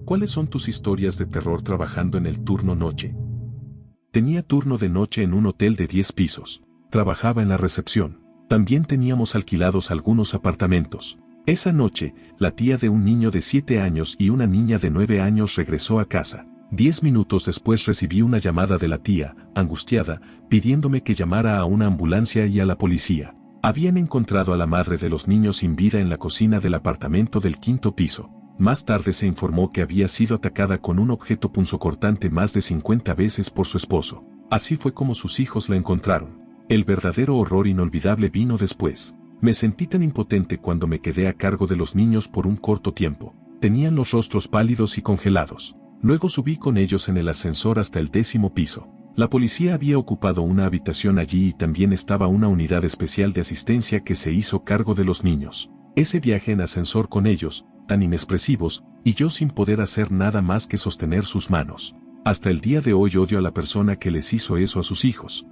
¿Cuáles son tus historias de terror trabajando en el turno noche? Tenía turno de noche en un hotel de 10 pisos. Trabajaba en la recepción. También teníamos alquilados algunos apartamentos. Esa noche, la tía de un niño de 7 años y una niña de 9 años regresó a casa. 10 minutos después recibí una llamada de la tía, angustiada, pidiéndome que llamara a una ambulancia y a la policía. Habían encontrado a la madre de los niños sin vida en la cocina del apartamento del 5º piso. Más tarde se informó que había sido atacada con un objeto punzocortante más de 50 veces por su esposo. Así fue como sus hijos la encontraron. El verdadero horror inolvidable vino después. Me sentí tan impotente cuando me quedé a cargo de los niños por un corto tiempo. Tenían los rostros pálidos y congelados. Luego subí con ellos en el ascensor hasta el 10º piso. La policía había ocupado una habitación allí y también estaba una unidad especial de asistencia que se hizo cargo de los niños. Ese viaje en ascensor con ellos, tan inexpresivos, y yo sin poder hacer nada más que sostener sus manos. Hasta el día de hoy odio a la persona que les hizo eso a sus hijos.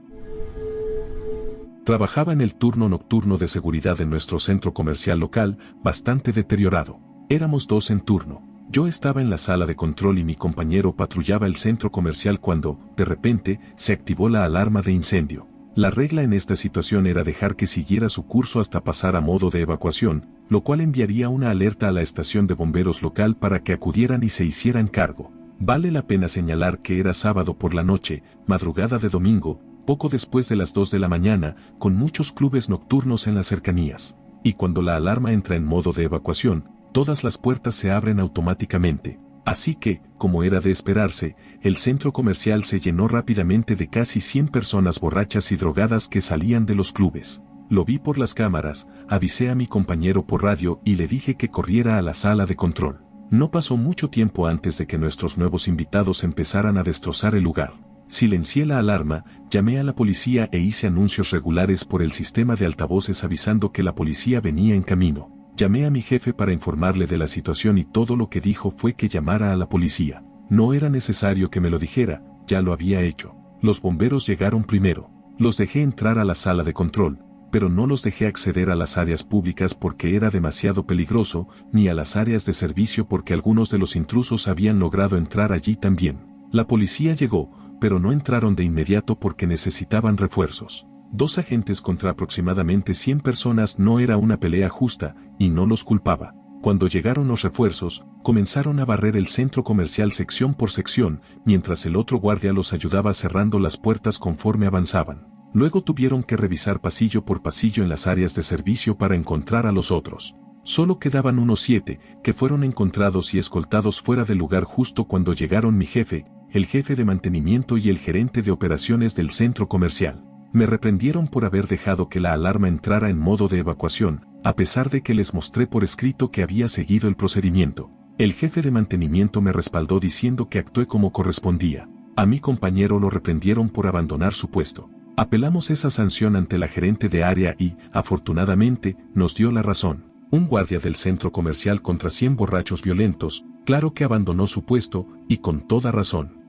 Trabajaba en el turno nocturno de seguridad en nuestro centro comercial local, bastante deteriorado. Éramos 2 en turno. Yo estaba en la sala de control y mi compañero patrullaba el centro comercial cuando, de repente, se activó la alarma de incendio. La regla en esta situación era dejar que siguiera su curso hasta pasar a modo de evacuación, lo cual enviaría una alerta a la estación de bomberos local para que acudieran y se hicieran cargo. Vale la pena señalar que era sábado por la noche, madrugada de domingo, poco después de las 2 de la mañana, con muchos clubes nocturnos en las cercanías. Y cuando la alarma entra en modo de evacuación, todas las puertas se abren automáticamente. Así que, como era de esperarse, el centro comercial se llenó rápidamente de casi 100 personas borrachas y drogadas que salían de los clubes. Lo vi por las cámaras, avisé a mi compañero por radio y le dije que corriera a la sala de control. No pasó mucho tiempo antes de que nuestros nuevos invitados empezaran a destrozar el lugar. Silencié la alarma, llamé a la policía e hice anuncios regulares por el sistema de altavoces avisando que la policía venía en camino. Llamé a mi jefe para informarle de la situación y todo lo que dijo fue que llamara a la policía. No era necesario que me lo dijera, ya lo había hecho. Los bomberos llegaron primero. Los dejé entrar a la sala de control, pero no los dejé acceder a las áreas públicas porque era demasiado peligroso, ni a las áreas de servicio porque algunos de los intrusos habían logrado entrar allí también. La policía llegó, pero no entraron de inmediato porque necesitaban refuerzos. 2 agentes contra aproximadamente 100 personas no era una pelea justa, y no los culpaba. Cuando llegaron los refuerzos, comenzaron a barrer el centro comercial sección por sección, mientras el otro guardia los ayudaba cerrando las puertas conforme avanzaban. Luego tuvieron que revisar pasillo por pasillo en las áreas de servicio para encontrar a los otros. Solo quedaban unos 7, que fueron encontrados y escoltados fuera del lugar justo cuando llegaron mi jefe, el jefe de mantenimiento y el gerente de operaciones del centro comercial. Me reprendieron por haber dejado que la alarma entrara en modo de evacuación, a pesar de que les mostré por escrito que había seguido el procedimiento. El jefe de mantenimiento me respaldó diciendo que actué como correspondía. A mi compañero lo reprendieron por abandonar su puesto. Apelamos esa sanción ante la gerente de área y, afortunadamente, nos dio la razón. Un guardia del centro comercial contra 100 borrachos violentos, claro que abandonó su puesto, y con toda razón.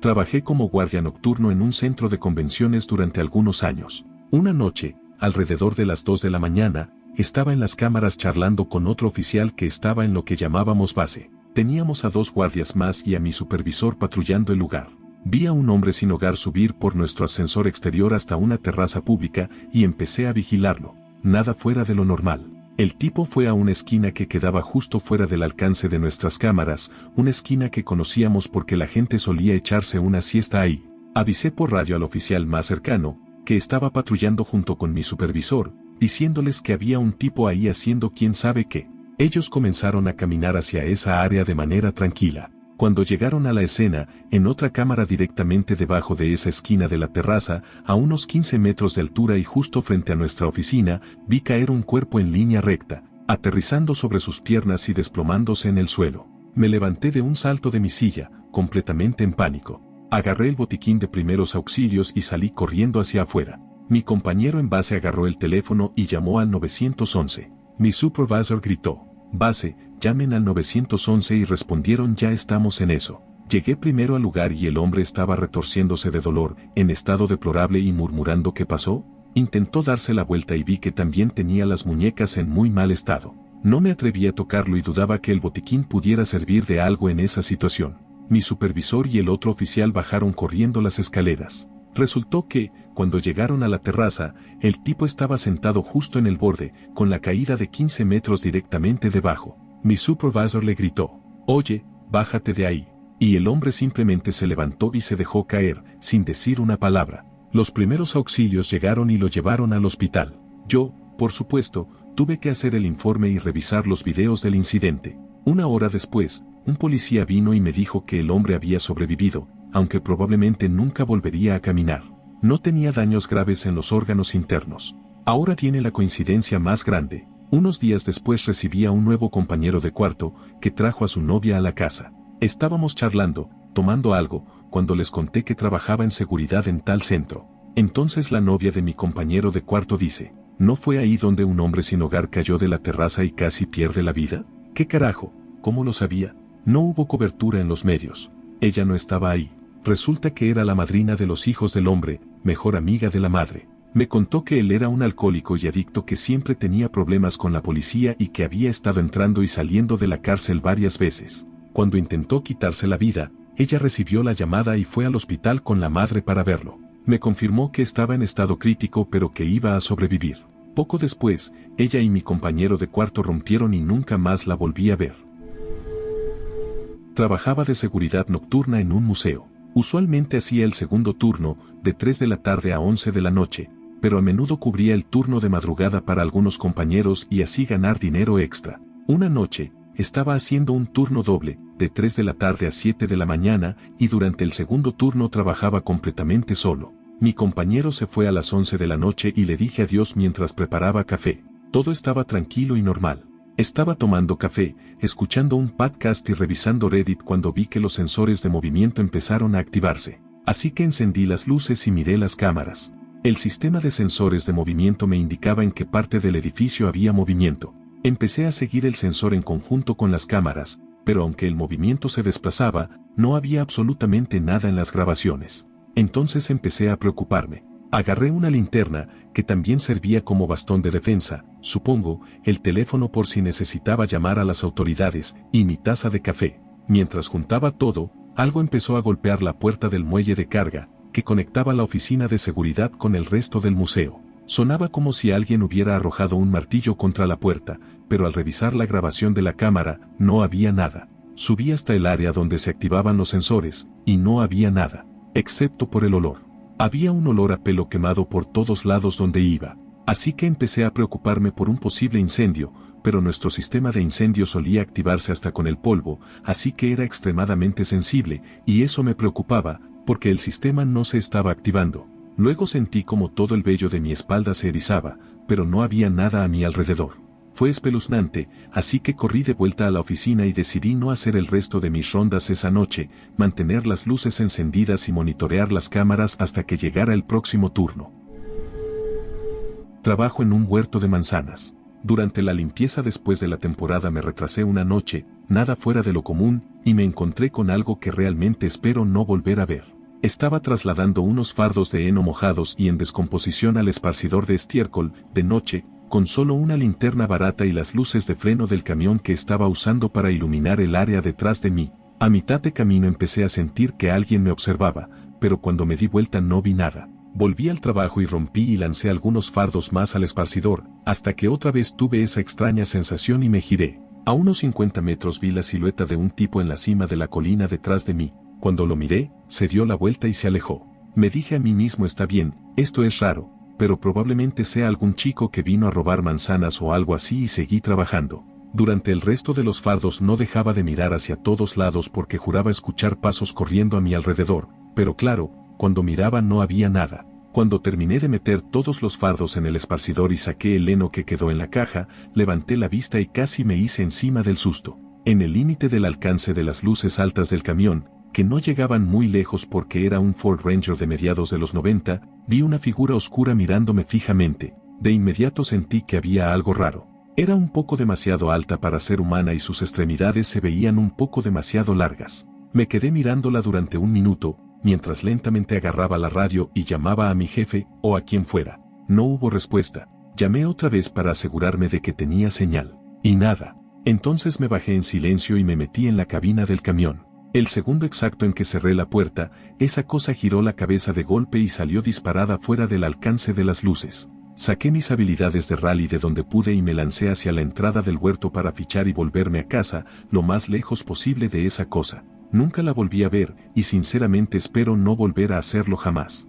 Trabajé como guardia nocturno en un centro de convenciones durante algunos años. Una noche, alrededor de las 2 de la mañana, estaba en las cámaras charlando con otro oficial que estaba en lo que llamábamos base. Teníamos a 2 guardias más y a mi supervisor patrullando el lugar. Vi a un hombre sin hogar subir por nuestro ascensor exterior hasta una terraza pública y empecé a vigilarlo. Nada fuera de lo normal. El tipo fue a una esquina que quedaba justo fuera del alcance de nuestras cámaras, una esquina que conocíamos porque la gente solía echarse una siesta ahí. Avisé por radio al oficial más cercano, que estaba patrullando junto con mi supervisor, diciéndoles que había un tipo ahí haciendo quién sabe qué. Ellos comenzaron a caminar hacia esa área de manera tranquila. Cuando llegaron a la escena, en otra cámara directamente debajo de esa esquina de la terraza, a unos 15 metros de altura y justo frente a nuestra oficina, vi caer un cuerpo en línea recta, aterrizando sobre sus piernas y desplomándose en el suelo. Me levanté de un salto de mi silla, completamente en pánico. Agarré el botiquín de primeros auxilios y salí corriendo hacia afuera. Mi compañero en base agarró el teléfono y llamó al 911. Mi supervisor gritó: «Base, llamen al 911» y respondieron: «Ya estamos en eso». Llegué primero al lugar y el hombre estaba retorciéndose de dolor, en estado deplorable y murmurando: «¿Qué pasó?». Intentó darse la vuelta y vi que también tenía las muñecas en muy mal estado. No me atreví a tocarlo y dudaba que el botiquín pudiera servir de algo en esa situación. Mi supervisor y el otro oficial bajaron corriendo las escaleras. Resultó que, cuando llegaron a la terraza, el tipo estaba sentado justo en el borde, con la caída de 15 metros directamente debajo. Mi supervisor le gritó: «Oye, bájate de ahí». Y el hombre simplemente se levantó y se dejó caer, sin decir una palabra. Los primeros auxilios llegaron y lo llevaron al hospital. Yo, por supuesto, tuve que hacer el informe y revisar los videos del incidente. Una hora después, un policía vino y me dijo que el hombre había sobrevivido, aunque probablemente nunca volvería a caminar. No tenía daños graves en los órganos internos. Ahora viene la coincidencia más grande. Unos días después recibí a un nuevo compañero de cuarto, que trajo a su novia a la casa. Estábamos charlando, tomando algo, cuando les conté que trabajaba en seguridad en tal centro. Entonces la novia de mi compañero de cuarto dice: ¿no fue ahí donde un hombre sin hogar cayó de la terraza y casi pierde la vida? ¿Qué carajo? ¿Cómo lo sabía? No hubo cobertura en los medios. Ella no estaba ahí. Resulta que era la madrina de los hijos del hombre, mejor amiga de la madre. Me contó que él era un alcohólico y adicto que siempre tenía problemas con la policía y que había estado entrando y saliendo de la cárcel varias veces. Cuando intentó quitarse la vida, ella recibió la llamada y fue al hospital con la madre para verlo. Me confirmó que estaba en estado crítico pero que iba a sobrevivir. Poco después, ella y mi compañero de cuarto rompieron y nunca más la volví a ver. Trabajaba de seguridad nocturna en un museo. Usualmente hacía el segundo turno, de 3 de la tarde a 11 de la noche, pero a menudo cubría el turno de madrugada para algunos compañeros y así ganar dinero extra. Una noche, estaba haciendo un turno doble, de 3 de la tarde a 7 de la mañana, y durante el segundo turno trabajaba completamente solo. Mi compañero se fue a las 11 de la noche y le dije adiós mientras preparaba café. Todo estaba tranquilo y normal. Estaba tomando café, escuchando un podcast y revisando Reddit cuando vi que los sensores de movimiento empezaron a activarse. Así que encendí las luces y miré las cámaras. El sistema de sensores de movimiento me indicaba en qué parte del edificio había movimiento. Empecé a seguir el sensor en conjunto con las cámaras, pero aunque el movimiento se desplazaba, no había absolutamente nada en las grabaciones. Entonces empecé a preocuparme. Agarré una linterna, que también servía como bastón de defensa, supongo, el teléfono por si necesitaba llamar a las autoridades, y mi taza de café. Mientras juntaba todo, algo empezó a golpear la puerta del muelle de carga, que conectaba la oficina de seguridad con el resto del museo. Sonaba como si alguien hubiera arrojado un martillo contra la puerta, pero al revisar la grabación de la cámara, no había nada. Subí hasta el área donde se activaban los sensores, y no había nada, excepto por el olor. Había un olor a pelo quemado por todos lados donde iba. Así que empecé a preocuparme por un posible incendio, pero nuestro sistema de incendio solía activarse hasta con el polvo, así que era extremadamente sensible, y eso me preocupaba, porque el sistema no se estaba activando. Luego sentí como todo el vello de mi espalda se erizaba, pero no había nada a mi alrededor. Fue espeluznante, así que corrí de vuelta a la oficina y decidí no hacer el resto de mis rondas esa noche, mantener las luces encendidas y monitorear las cámaras hasta que llegara el próximo turno. Trabajo en un huerto de manzanas. Durante la limpieza después de la temporada me retrasé una noche, nada fuera de lo común, y me encontré con algo que realmente espero no volver a ver. Estaba trasladando unos fardos de heno mojados y en descomposición al esparcidor de estiércol, de noche, con solo una linterna barata y las luces de freno del camión que estaba usando para iluminar el área detrás de mí. A mitad de camino empecé a sentir que alguien me observaba, pero cuando me di vuelta no vi nada. Volví al trabajo y rompí y lancé algunos fardos más al esparcidor, hasta que otra vez tuve esa extraña sensación y me giré. A unos 50 metros vi la silueta de un tipo en la cima de la colina detrás de mí. Cuando lo miré, se dio la vuelta y se alejó. Me dije a mí mismo: está bien, esto es raro, pero probablemente sea algún chico que vino a robar manzanas o algo así, y seguí trabajando. Durante el resto de los fardos no dejaba de mirar hacia todos lados porque juraba escuchar pasos corriendo a mi alrededor, pero claro, cuando miraba no había nada. Cuando terminé de meter todos los fardos en el esparcidor y saqué el heno que quedó en la caja, levanté la vista y casi me hice encima del susto. En el límite del alcance de las luces altas del camión, que no llegaban muy lejos porque era un Ford Ranger de mediados de los 90, vi una figura oscura mirándome fijamente. De inmediato sentí que había algo raro. Era un poco demasiado alta para ser humana y sus extremidades se veían un poco demasiado largas. Me quedé mirándola durante un minuto, mientras lentamente agarraba la radio y llamaba a mi jefe o a quien fuera. No hubo respuesta. Llamé otra vez para asegurarme de que tenía señal. Y nada. Entonces me bajé en silencio y me metí en la cabina del camión. El segundo exacto en que cerré la puerta, esa cosa giró la cabeza de golpe y salió disparada fuera del alcance de las luces. Saqué mis habilidades de rally de donde pude y me lancé hacia la entrada del huerto para fichar y volverme a casa, lo más lejos posible de esa cosa. Nunca la volví a ver, y sinceramente espero no volver a hacerlo jamás.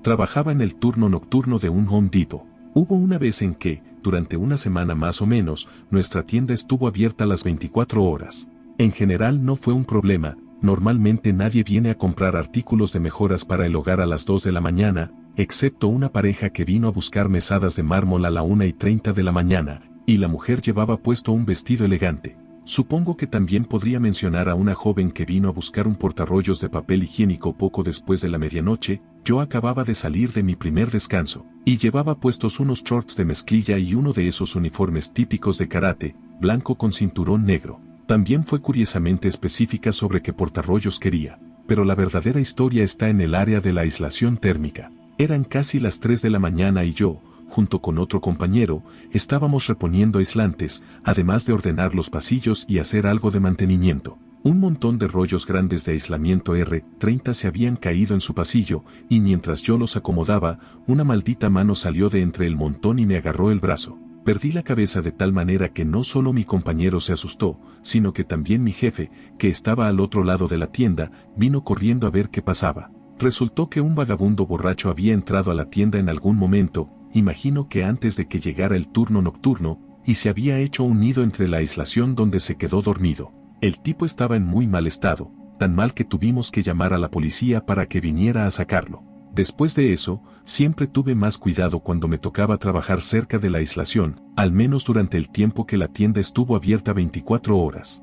Trabajaba en el turno nocturno de un Home Depot. Hubo una vez en que, durante una semana más o menos, nuestra tienda estuvo abierta las 24 horas. En general no fue un problema, normalmente nadie viene a comprar artículos de mejoras para el hogar a las 2 de la mañana, excepto una pareja que vino a buscar mesadas de mármol a la 1:30 de la mañana, y la mujer llevaba puesto un vestido elegante. Supongo que también podría mencionar a una joven que vino a buscar un portarrollos de papel higiénico poco después de la medianoche. Yo acababa de salir de mi primer descanso, y llevaba puestos unos shorts de mezclilla y uno de esos uniformes típicos de karate, blanco con cinturón negro. También fue curiosamente específica sobre qué portarrollos quería, pero la verdadera historia está en el área de la aislación térmica. Eran casi las 3 de la mañana y yo, junto con otro compañero, estábamos reponiendo aislantes, además de ordenar los pasillos y hacer algo de mantenimiento. Un montón de rollos grandes de aislamiento R30 se habían caído en su pasillo, y mientras yo los acomodaba, una maldita mano salió de entre el montón y me agarró el brazo. Perdí la cabeza de tal manera que no solo mi compañero se asustó, sino que también mi jefe, que estaba al otro lado de la tienda, vino corriendo a ver qué pasaba. Resultó que un vagabundo borracho había entrado a la tienda en algún momento, imagino que antes de que llegara el turno nocturno, y se había hecho un nido entre la aislación donde se quedó dormido. El tipo estaba en muy mal estado, tan mal que tuvimos que llamar a la policía para que viniera a sacarlo. Después de eso, siempre tuve más cuidado cuando me tocaba trabajar cerca de la aislación, al menos durante el tiempo que la tienda estuvo abierta 24 horas.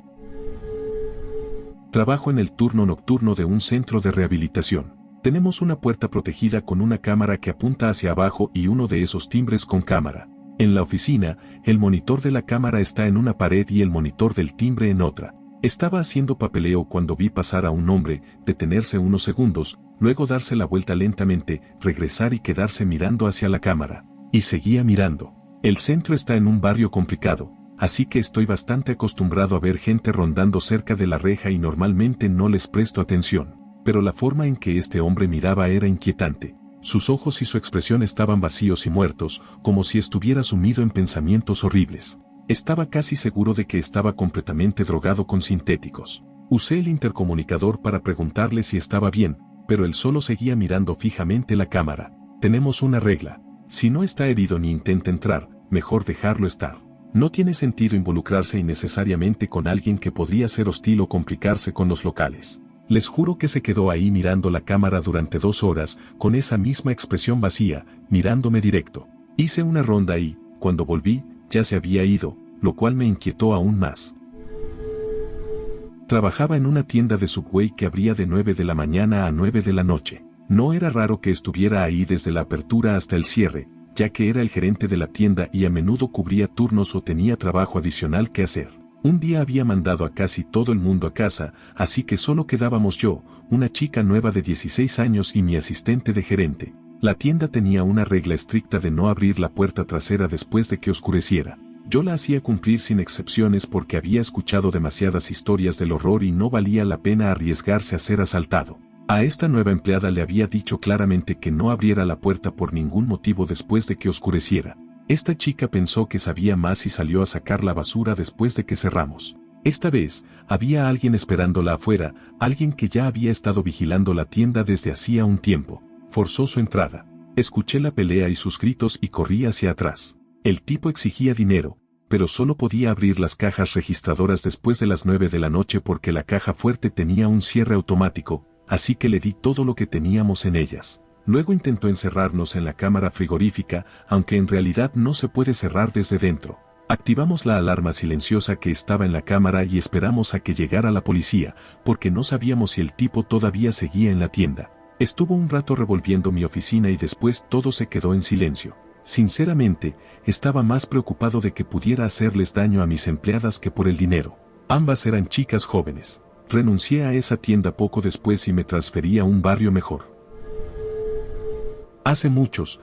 Trabajo en el turno nocturno de un centro de rehabilitación. Tenemos una puerta protegida con una cámara que apunta hacia abajo y uno de esos timbres con cámara. En la oficina, el monitor de la cámara está en una pared y el monitor del timbre en otra. Estaba haciendo papeleo cuando vi pasar a un hombre, detenerse unos segundos, luego darse la vuelta lentamente, regresar y quedarse mirando hacia la cámara. Y seguía mirando. El centro está en un barrio complicado, así que estoy bastante acostumbrado a ver gente rondando cerca de la reja y normalmente no les presto atención. Pero la forma en que este hombre miraba era inquietante. Sus ojos y su expresión estaban vacíos y muertos, como si estuviera sumido en pensamientos horribles. Estaba casi seguro de que estaba completamente drogado con sintéticos. Usé el intercomunicador para preguntarle si estaba bien, pero él solo seguía mirando fijamente la cámara. Tenemos una regla. Si no está herido ni intenta entrar, mejor dejarlo estar. No tiene sentido involucrarse innecesariamente con alguien que podría ser hostil o complicarse con los locales. Les juro que se quedó ahí mirando la cámara durante 2 horas, con esa misma expresión vacía, mirándome directo. Hice una ronda y, cuando volví, ya se había ido, lo cual me inquietó aún más. Trabajaba en una tienda de Subway que abría de 9 de la mañana a 9 de la noche. No era raro que estuviera ahí desde la apertura hasta el cierre, ya que era el gerente de la tienda y a menudo cubría turnos o tenía trabajo adicional que hacer. Un día había mandado a casi todo el mundo a casa, así que solo quedábamos yo, una chica nueva de 16 años y mi asistente de gerente. La tienda tenía una regla estricta de no abrir la puerta trasera después de que oscureciera. Yo la hacía cumplir sin excepciones porque había escuchado demasiadas historias del horror y no valía la pena arriesgarse a ser asaltado. A esta nueva empleada le había dicho claramente que no abriera la puerta por ningún motivo después de que oscureciera. Esta chica pensó que sabía más y salió a sacar la basura después de que cerramos. Esta vez, había alguien esperándola afuera, alguien que ya había estado vigilando la tienda desde hacía un tiempo. Forzó su entrada. Escuché la pelea y sus gritos y corrí hacia atrás. El tipo exigía dinero, pero solo podía abrir las cajas registradoras después de las 9 de la noche porque la caja fuerte tenía un cierre automático, así que le di todo lo que teníamos en ellas. Luego intentó encerrarnos en la cámara frigorífica, aunque en realidad no se puede cerrar desde dentro. Activamos la alarma silenciosa que estaba en la cámara y esperamos a que llegara la policía, porque no sabíamos si el tipo todavía seguía en la tienda. Estuvo un rato revolviendo mi oficina y después todo se quedó en silencio. Sinceramente, estaba más preocupado de que pudiera hacerles daño a mis empleadas que por el dinero. Ambas eran chicas jóvenes. Renuncié a esa tienda poco después y me transferí a un barrio mejor. Hace muchos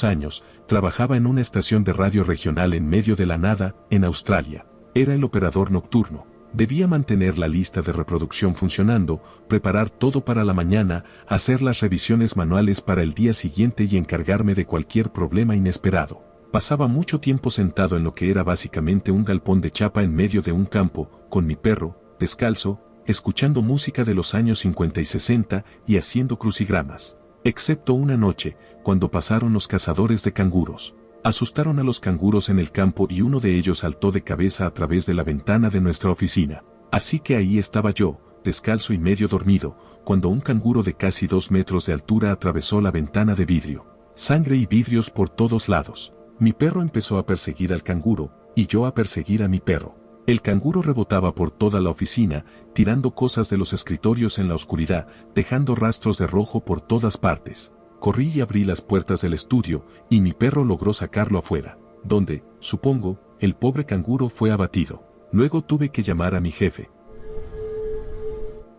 años, trabajaba en una estación de radio regional en medio de la nada, en Australia. Era el operador nocturno. Debía mantener la lista de reproducción funcionando, preparar todo para la mañana, hacer las revisiones manuales para el día siguiente y encargarme de cualquier problema inesperado. Pasaba mucho tiempo sentado en lo que era básicamente un galpón de chapa en medio de un campo, con mi perro, descalzo, escuchando música de los años 50 y 60 y haciendo crucigramas. Excepto una noche, cuando pasaron los cazadores de canguros. Asustaron a los canguros en el campo y uno de ellos saltó de cabeza a través de la ventana de nuestra oficina. Así que ahí estaba yo, descalzo y medio dormido, cuando un canguro de casi 2 metros de altura atravesó la ventana de vidrio. Sangre y vidrios por todos lados. Mi perro empezó a perseguir al canguro, y yo a perseguir a mi perro. El canguro rebotaba por toda la oficina, tirando cosas de los escritorios en la oscuridad, dejando rastros de rojo por todas partes. Corrí y abrí las puertas del estudio, y mi perro logró sacarlo afuera, donde, supongo, el pobre canguro fue abatido. Luego tuve que llamar a mi jefe.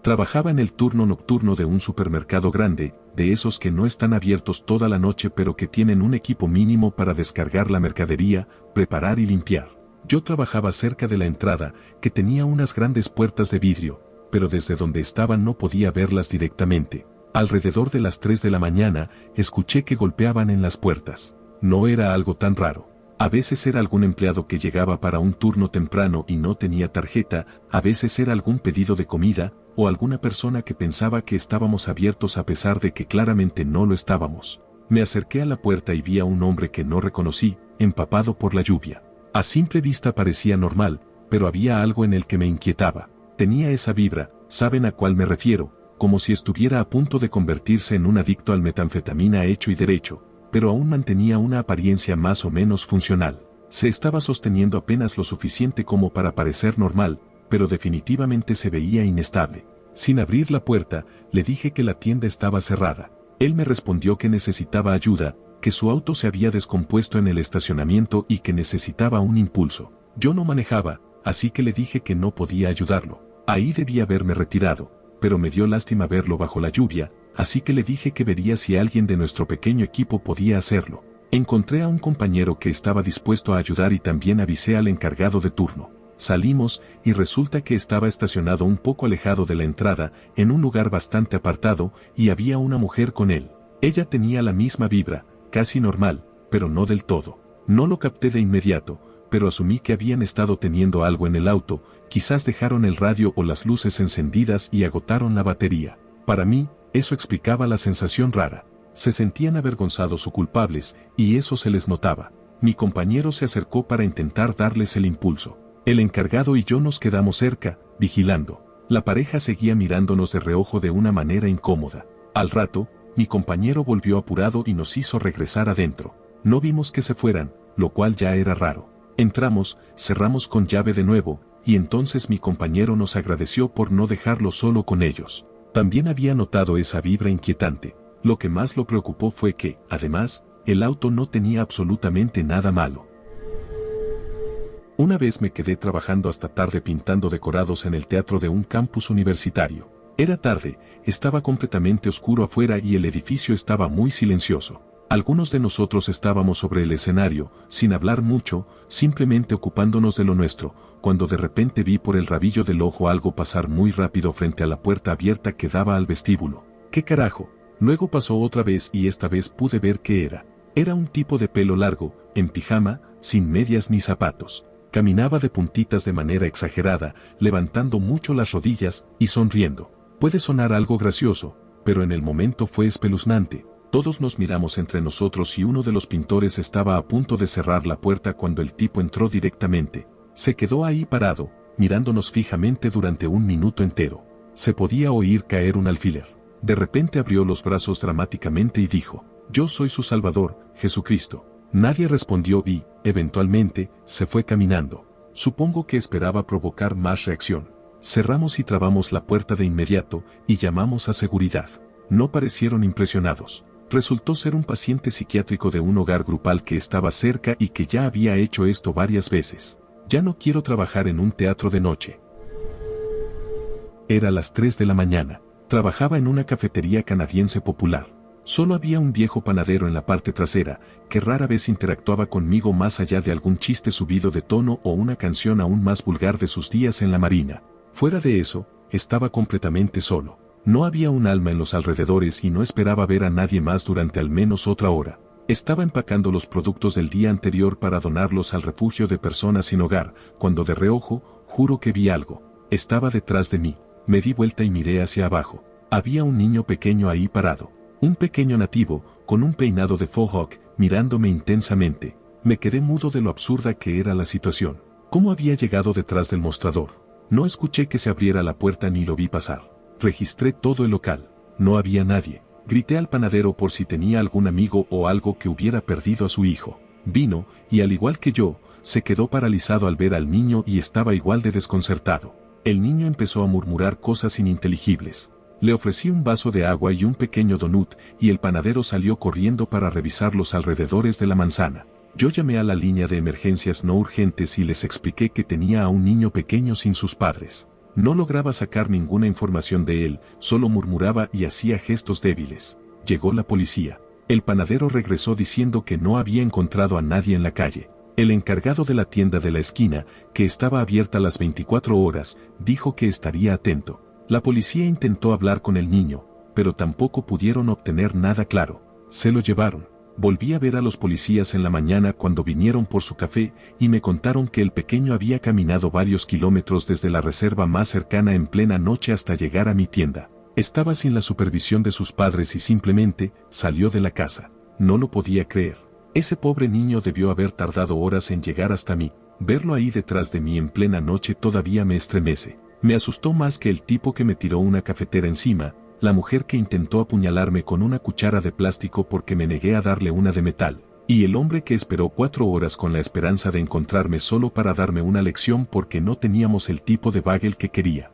Trabajaba en el turno nocturno de un supermercado grande, de esos que no están abiertos toda la noche pero que tienen un equipo mínimo para descargar la mercadería, preparar y limpiar. Yo trabajaba cerca de la entrada, que tenía unas grandes puertas de vidrio, pero desde donde estaba no podía verlas directamente. Alrededor de las 3 de la mañana, escuché que golpeaban en las puertas. No era algo tan raro. A veces era algún empleado que llegaba para un turno temprano y no tenía tarjeta, a veces era algún pedido de comida, o alguna persona que pensaba que estábamos abiertos a pesar de que claramente no lo estábamos. Me acerqué a la puerta y vi a un hombre que no reconocí, empapado por la lluvia. A simple vista parecía normal, pero había algo en el que me inquietaba. Tenía esa vibra, ¿saben a cuál me refiero? Como si estuviera a punto de convertirse en un adicto al metanfetamina hecho y derecho, pero aún mantenía una apariencia más o menos funcional. Se estaba sosteniendo apenas lo suficiente como para parecer normal, pero definitivamente se veía inestable. Sin abrir la puerta, le dije que la tienda estaba cerrada. Él me respondió que necesitaba ayuda, que su auto se había descompuesto en el estacionamiento y que necesitaba un impulso. Yo no manejaba, así que le dije que no podía ayudarlo. Ahí debía haberme retirado, pero me dio lástima verlo bajo la lluvia, así que le dije que vería si alguien de nuestro pequeño equipo podía hacerlo. Encontré a un compañero que estaba dispuesto a ayudar y también avisé al encargado de turno. Salimos, y resulta que estaba estacionado un poco alejado de la entrada, en un lugar bastante apartado, y había una mujer con él. Ella tenía la misma vibra, casi normal, pero no del todo. No lo capté de inmediato, pero asumí que habían estado teniendo algo en el auto, quizás dejaron el radio o las luces encendidas y agotaron la batería. Para mí, eso explicaba la sensación rara. Se sentían avergonzados o culpables, y eso se les notaba. Mi compañero se acercó para intentar darles el impulso. El encargado y yo nos quedamos cerca, vigilando. La pareja seguía mirándonos de reojo de una manera incómoda. Al rato, mi compañero volvió apurado y nos hizo regresar adentro. No vimos que se fueran, lo cual ya era raro. Entramos, cerramos con llave de nuevo, y entonces mi compañero nos agradeció por no dejarlo solo con ellos. También había notado esa vibra inquietante. Lo que más lo preocupó fue que, además, el auto no tenía absolutamente nada malo. Una vez me quedé trabajando hasta tarde pintando decorados en el teatro de un campus universitario. Era tarde, estaba completamente oscuro afuera y el edificio estaba muy silencioso. Algunos de nosotros estábamos sobre el escenario, sin hablar mucho, simplemente ocupándonos de lo nuestro, cuando de repente vi por el rabillo del ojo algo pasar muy rápido frente a la puerta abierta que daba al vestíbulo. ¿Qué carajo? Luego pasó otra vez y esta vez pude ver qué era. Era un tipo de pelo largo, en pijama, sin medias ni zapatos. Caminaba de puntitas de manera exagerada, levantando mucho las rodillas y sonriendo. Puede sonar algo gracioso, pero en el momento fue espeluznante. Todos nos miramos entre nosotros y uno de los pintores estaba a punto de cerrar la puerta cuando el tipo entró directamente. Se quedó ahí parado, mirándonos fijamente durante un minuto entero. Se podía oír caer un alfiler. De repente abrió los brazos dramáticamente y dijo: «Yo soy su Salvador, Jesucristo». Nadie respondió y, eventualmente, se fue caminando. Supongo que esperaba provocar más reacción. Cerramos y trabamos la puerta de inmediato y llamamos a seguridad. No parecieron impresionados. Resultó ser un paciente psiquiátrico de un hogar grupal que estaba cerca y que ya había hecho esto varias veces. Ya no quiero trabajar en un teatro de noche. Era las 3 de la mañana. Trabajaba en una cafetería canadiense popular. Solo había un viejo panadero en la parte trasera, que rara vez interactuaba conmigo más allá de algún chiste subido de tono o una canción aún más vulgar de sus días en la marina. Fuera de eso, estaba completamente solo. No había un alma en los alrededores y no esperaba ver a nadie más durante al menos otra hora. Estaba empacando los productos del día anterior para donarlos al refugio de personas sin hogar, cuando de reojo, juro que vi algo. Estaba detrás de mí. Me di vuelta y miré hacia abajo. Había un niño pequeño ahí parado. Un pequeño nativo, con un peinado de faux hawk, mirándome intensamente. Me quedé mudo de lo absurda que era la situación. ¿Cómo había llegado detrás del mostrador? No escuché que se abriera la puerta ni lo vi pasar. Registré todo el local. No había nadie. Grité al panadero por si tenía algún amigo o algo que hubiera perdido a su hijo. Vino, y al igual que yo, se quedó paralizado al ver al niño y estaba igual de desconcertado. El niño empezó a murmurar cosas ininteligibles. Le ofrecí un vaso de agua y un pequeño donut, y el panadero salió corriendo para revisar los alrededores de la manzana. Yo llamé a la línea de emergencias no urgentes y les expliqué que tenía a un niño pequeño sin sus padres. No lograba sacar ninguna información de él, solo murmuraba y hacía gestos débiles. Llegó la policía. El panadero regresó diciendo que no había encontrado a nadie en la calle. El encargado de la tienda de la esquina, que estaba abierta las 24 horas, dijo que estaría atento. La policía intentó hablar con el niño, pero tampoco pudieron obtener nada claro. Se lo llevaron. Volví a ver a los policías en la mañana cuando vinieron por su café y me contaron que el pequeño había caminado varios kilómetros desde la reserva más cercana en plena noche hasta llegar a mi tienda. Estaba sin la supervisión de sus padres y simplemente salió de la casa. No lo podía creer. Ese pobre niño debió haber tardado horas en llegar hasta mí. Verlo ahí detrás de mí en plena noche todavía me estremece. Me asustó más que el tipo que me tiró una cafetera encima, la mujer que intentó apuñalarme con una cuchara de plástico porque me negué a darle una de metal, y el hombre que esperó 4 horas con la esperanza de encontrarme solo para darme una lección porque no teníamos el tipo de bagel que quería.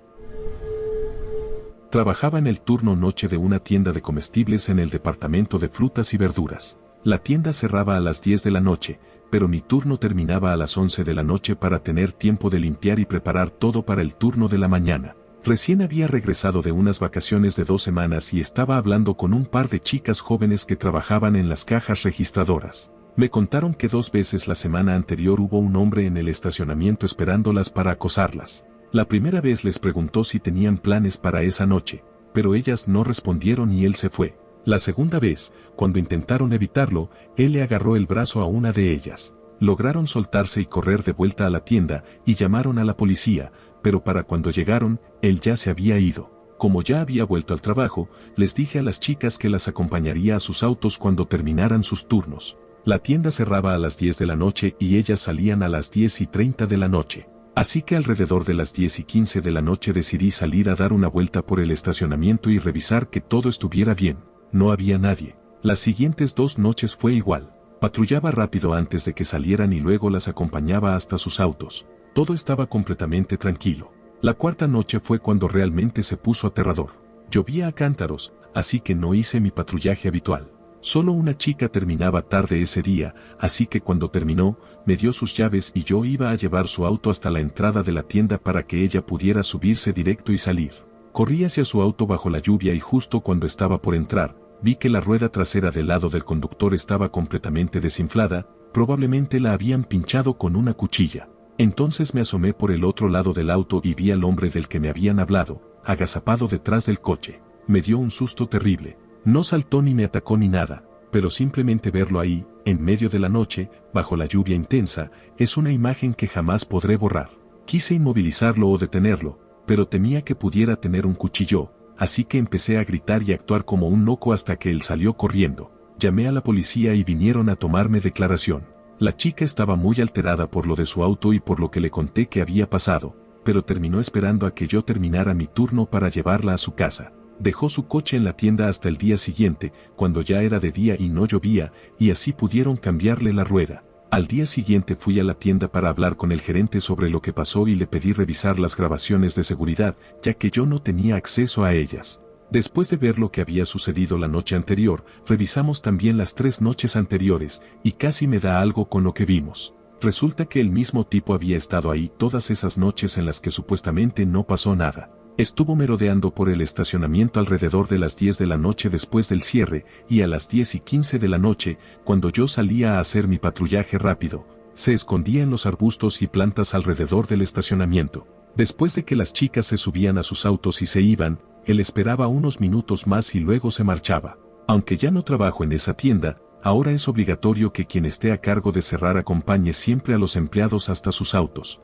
Trabajaba en el turno noche de una tienda de comestibles en el departamento de frutas y verduras. La tienda cerraba a las 10 de la noche, pero mi turno terminaba a las 11 de la noche para tener tiempo de limpiar y preparar todo para el turno de la mañana. Recién había regresado de unas vacaciones de 2 semanas y estaba hablando con un par de chicas jóvenes que trabajaban en las cajas registradoras. Me contaron que 2 veces la semana anterior hubo un hombre en el estacionamiento esperándolas para acosarlas. La primera vez les preguntó si tenían planes para esa noche, pero ellas no respondieron y él se fue. La segunda vez, cuando intentaron evitarlo, él le agarró el brazo a una de ellas. Lograron soltarse y correr de vuelta a la tienda y llamaron a la policía, pero para cuando llegaron, él ya se había ido. Como ya había vuelto al trabajo, les dije a las chicas que las acompañaría a sus autos cuando terminaran sus turnos. La tienda cerraba a las 10 de la noche y ellas salían a las 10:30 de la noche. Así que alrededor de las 10:15 de la noche decidí salir a dar una vuelta por el estacionamiento y revisar que todo estuviera bien. No había nadie. Las siguientes 2 noches fue igual. Patrullaba rápido antes de que salieran y luego las acompañaba hasta sus autos. Todo estaba completamente tranquilo. La cuarta noche fue cuando realmente se puso aterrador. Llovía a cántaros, así que no hice mi patrullaje habitual. Solo una chica terminaba tarde ese día, así que cuando terminó, me dio sus llaves y yo iba a llevar su auto hasta la entrada de la tienda para que ella pudiera subirse directo y salir. Corrí hacia su auto bajo la lluvia y justo cuando estaba por entrar, vi que la rueda trasera del lado del conductor estaba completamente desinflada, probablemente la habían pinchado con una cuchilla. Entonces me asomé por el otro lado del auto y vi al hombre del que me habían hablado, agazapado detrás del coche. Me dio un susto terrible. No saltó ni me atacó ni nada, pero simplemente verlo ahí, en medio de la noche, bajo la lluvia intensa, es una imagen que jamás podré borrar. Quise inmovilizarlo o detenerlo, pero temía que pudiera tener un cuchillo, así que empecé a gritar y actuar como un loco hasta que él salió corriendo. Llamé a la policía y vinieron a tomarme declaración. La chica estaba muy alterada por lo de su auto y por lo que le conté que había pasado, pero terminó esperando a que yo terminara mi turno para llevarla a su casa. Dejó su coche en la tienda hasta el día siguiente, cuando ya era de día y no llovía, y así pudieron cambiarle la rueda. Al día siguiente fui a la tienda para hablar con el gerente sobre lo que pasó y le pedí revisar las grabaciones de seguridad, ya que yo no tenía acceso a ellas. Después de ver lo que había sucedido la noche anterior, revisamos también las 3 noches anteriores, y casi me da algo con lo que vimos. Resulta que el mismo tipo había estado ahí todas esas noches en las que supuestamente no pasó nada. Estuvo merodeando por el estacionamiento alrededor de las 10 de la noche después del cierre, y a las 10:15 de la noche, cuando yo salía a hacer mi patrullaje rápido, se escondía en los arbustos y plantas alrededor del estacionamiento. Después de que las chicas se subían a sus autos y se iban, él esperaba unos minutos más y luego se marchaba. Aunque ya no trabajo en esa tienda, ahora es obligatorio que quien esté a cargo de cerrar acompañe siempre a los empleados hasta sus autos.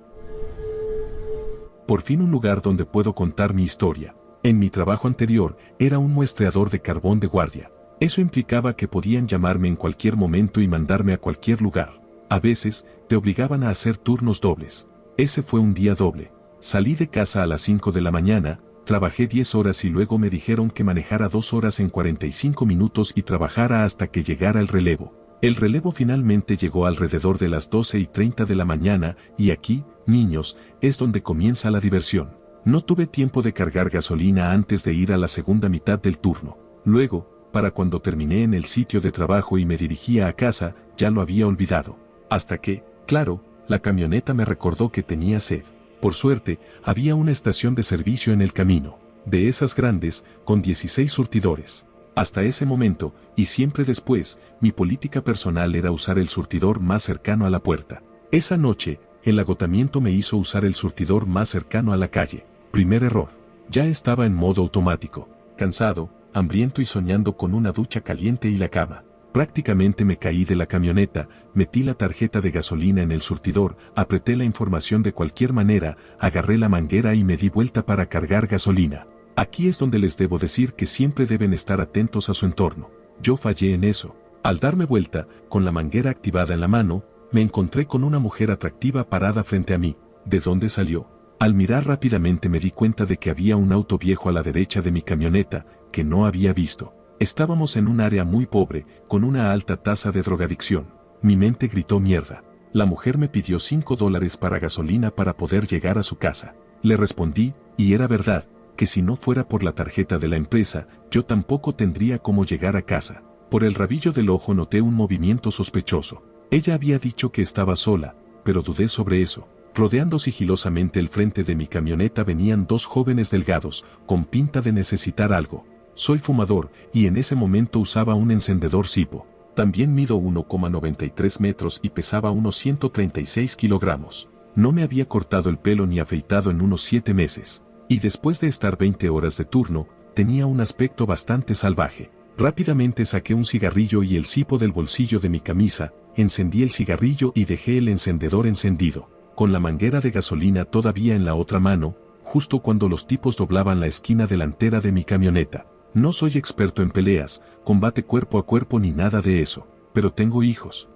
Por fin un lugar donde puedo contar mi historia. En mi trabajo anterior, era un muestreador de carbón de guardia. Eso implicaba que podían llamarme en cualquier momento y mandarme a cualquier lugar. A veces, te obligaban a hacer turnos dobles. Ese fue un día doble. Salí de casa a las 5 de la mañana, trabajé 10 horas y luego me dijeron que manejara 2 horas en 45 minutos y trabajara hasta que llegara el relevo. El relevo finalmente llegó alrededor de las 12:30 de la mañana y aquí, niños, es donde comienza la diversión. No tuve tiempo de cargar gasolina antes de ir a la segunda mitad del turno. Luego, para cuando terminé en el sitio de trabajo y me dirigía a casa, ya lo había olvidado. Hasta que, claro, la camioneta me recordó que tenía sed. Por suerte, había una estación de servicio en el camino, de esas grandes, con 16 surtidores. Hasta ese momento, y siempre después, mi política personal era usar el surtidor más cercano a la puerta. Esa noche, el agotamiento me hizo usar el surtidor más cercano a la calle. Primer error. Ya estaba en modo automático, cansado, hambriento y soñando con una ducha caliente y la cama. Prácticamente me caí de la camioneta, metí la tarjeta de gasolina en el surtidor, apreté la información de cualquier manera, agarré la manguera y me di vuelta para cargar gasolina. Aquí es donde les debo decir que siempre deben estar atentos a su entorno. Yo fallé en eso. Al darme vuelta, con la manguera activada en la mano, me encontré con una mujer atractiva parada frente a mí. ¿De dónde salió? Al mirar rápidamente me di cuenta de que había un auto viejo a la derecha de mi camioneta, que no había visto. Estábamos en un área muy pobre, con una alta tasa de drogadicción. Mi mente gritó mierda. La mujer me pidió $5 para gasolina para poder llegar a su casa. Le respondí, y era verdad, que si no fuera por la tarjeta de la empresa, yo tampoco tendría cómo llegar a casa. Por el rabillo del ojo noté un movimiento sospechoso. Ella había dicho que estaba sola, pero dudé sobre eso. Rodeando sigilosamente el frente de mi camioneta venían 2 jóvenes delgados, con pinta de necesitar algo. Soy fumador, y en ese momento usaba un encendedor Zippo. También mido 1,93 metros y pesaba unos 136 kilogramos. No me había cortado el pelo ni afeitado en unos 7 meses. Y después de estar 20 horas de turno, tenía un aspecto bastante salvaje. Rápidamente saqué un cigarrillo y el Zippo del bolsillo de mi camisa, encendí el cigarrillo y dejé el encendedor encendido, con la manguera de gasolina todavía en la otra mano, justo cuando los tipos doblaban la esquina delantera de mi camioneta. No soy experto en peleas, combate cuerpo a cuerpo ni nada de eso, pero tengo hijos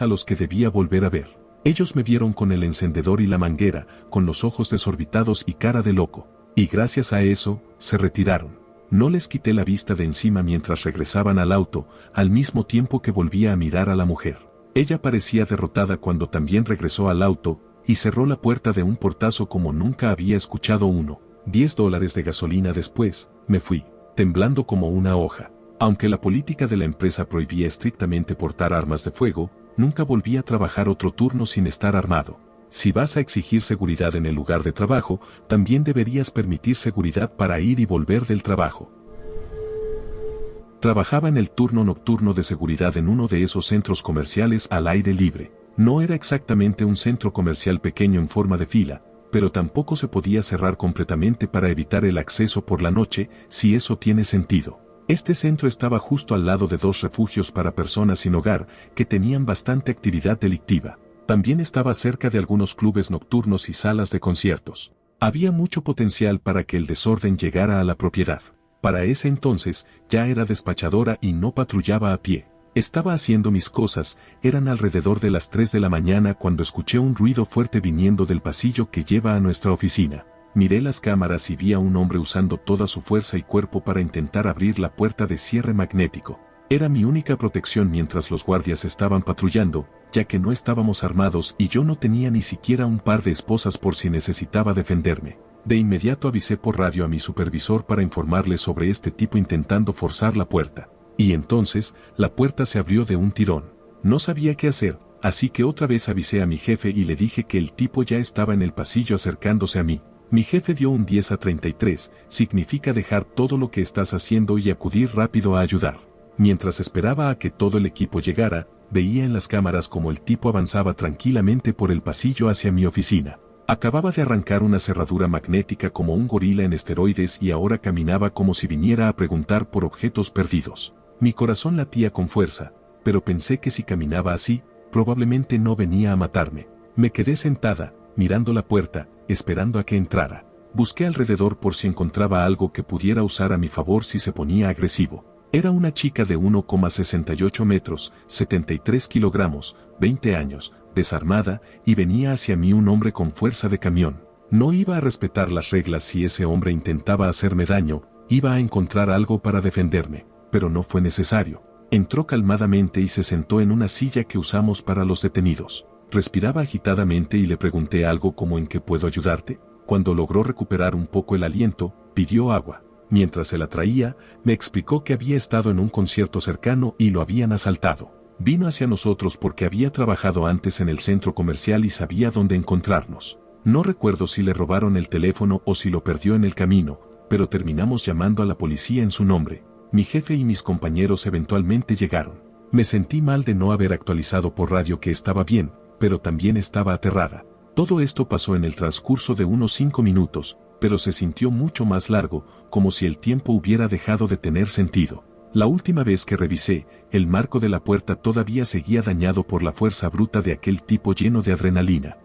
a los que debía volver a ver. Ellos me vieron con el encendedor y la manguera, con los ojos desorbitados y cara de loco, y gracias a eso, se retiraron. No les quité la vista de encima mientras regresaban al auto, al mismo tiempo que volvía a mirar a la mujer. Ella parecía derrotada cuando también regresó al auto, y cerró la puerta de un portazo como nunca había escuchado uno. $10 de gasolina después, me fui, temblando como una hoja. Aunque la política de la empresa prohibía estrictamente portar armas de fuego, nunca volví a trabajar otro turno sin estar armado. Si vas a exigir seguridad en el lugar de trabajo, también deberías permitir seguridad para ir y volver del trabajo. Trabajaba en el turno nocturno de seguridad en uno de esos centros comerciales al aire libre. No era exactamente un centro comercial pequeño en forma de fila, pero tampoco se podía cerrar completamente para evitar el acceso por la noche, si eso tiene sentido. Este centro estaba justo al lado de 2 refugios para personas sin hogar, que tenían bastante actividad delictiva. También estaba cerca de algunos clubes nocturnos y salas de conciertos. Había mucho potencial para que el desorden llegara a la propiedad. Para ese entonces, ya era despachadora y no patrullaba a pie. Estaba haciendo mis cosas, eran alrededor de las 3 de la mañana cuando escuché un ruido fuerte viniendo del pasillo que lleva a nuestra oficina. Miré las cámaras y vi a un hombre usando toda su fuerza y cuerpo para intentar abrir la puerta de cierre magnético. Era mi única protección mientras los guardias estaban patrullando, ya que no estábamos armados y yo no tenía ni siquiera un par de esposas por si necesitaba defenderme. De inmediato avisé por radio a mi supervisor para informarle sobre este tipo intentando forzar la puerta. Y entonces, la puerta se abrió de un tirón. No sabía qué hacer, así que otra vez avisé a mi jefe y le dije que el tipo ya estaba en el pasillo acercándose a mí. Mi jefe dio un 10 a 33, significa dejar todo lo que estás haciendo y acudir rápido a ayudar. Mientras esperaba a que todo el equipo llegara, veía en las cámaras como el tipo avanzaba tranquilamente por el pasillo hacia mi oficina. Acababa de arrancar una cerradura magnética como un gorila en esteroides y ahora caminaba como si viniera a preguntar por objetos perdidos. Mi corazón latía con fuerza, pero pensé que si caminaba así, probablemente no venía a matarme. Me quedé sentada, mirando la puerta, esperando a que entrara. Busqué alrededor por si encontraba algo que pudiera usar a mi favor si se ponía agresivo. Era una chica de 1,68 metros, 73 kilogramos, 20 años, desarmada, y venía hacia mí un hombre con fuerza de camión. No iba a respetar las reglas si ese hombre intentaba hacerme daño, iba a encontrar algo para defenderme, pero no fue necesario. Entró calmadamente y se sentó en una silla que usamos para los detenidos. Respiraba agitadamente y le pregunté algo como ¿en qué puedo ayudarte? Cuando logró recuperar un poco el aliento, pidió agua. Mientras se la traía, me explicó que había estado en un concierto cercano y lo habían asaltado. Vino hacia nosotros porque había trabajado antes en el centro comercial y sabía dónde encontrarnos. No recuerdo si le robaron el teléfono o si lo perdió en el camino, pero terminamos llamando a la policía en su nombre. Mi jefe y mis compañeros eventualmente llegaron. Me sentí mal de no haber actualizado por radio que estaba bien, pero también estaba aterrada. Todo esto pasó en el transcurso de unos 5 minutos, pero se sintió mucho más largo, como si el tiempo hubiera dejado de tener sentido. La última vez que revisé, el marco de la puerta todavía seguía dañado por la fuerza bruta de aquel tipo lleno de adrenalina.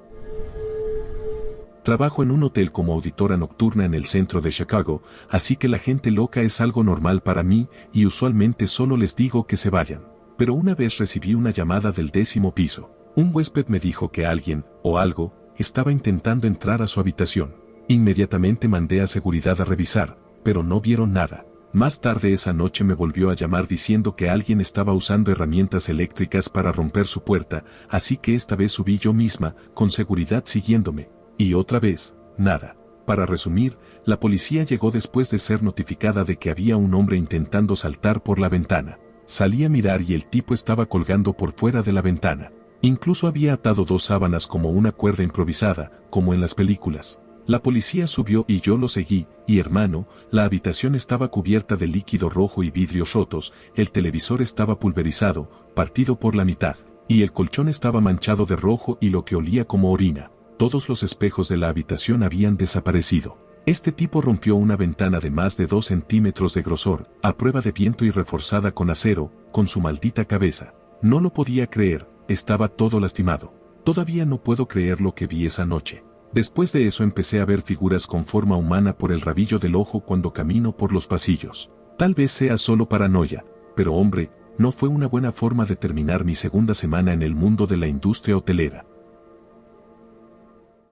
Trabajo en un hotel como auditora nocturna en el centro de Chicago, así que la gente loca es algo normal para mí y usualmente solo les digo que se vayan. Pero una vez recibí una llamada del 10º piso. Un huésped me dijo que alguien, o algo, estaba intentando entrar a su habitación. Inmediatamente mandé a seguridad a revisar, pero no vieron nada. Más tarde esa noche me volvió a llamar diciendo que alguien estaba usando herramientas eléctricas para romper su puerta, así que esta vez subí yo misma, con seguridad siguiéndome. Y otra vez, nada. Para resumir, la policía llegó después de ser notificada de que había un hombre intentando saltar por la ventana. Salí a mirar y el tipo estaba colgando por fuera de la ventana. Incluso había atado 2 sábanas como una cuerda improvisada, como en las películas. La policía subió y yo lo seguí, y hermano, la habitación estaba cubierta de líquido rojo y vidrios rotos, el televisor estaba pulverizado, partido por la mitad, y el colchón estaba manchado de rojo y lo que olía como orina. Todos los espejos de la habitación habían desaparecido. Este tipo rompió una ventana de más de 2 centímetros de grosor, a prueba de viento y reforzada con acero, con su maldita cabeza. No lo podía creer, estaba todo lastimado. Todavía no puedo creer lo que vi esa noche. Después de eso empecé a ver figuras con forma humana por el rabillo del ojo cuando camino por los pasillos. Tal vez sea solo paranoia, pero hombre, no fue una buena forma de terminar mi segunda semana en el mundo de la industria hotelera.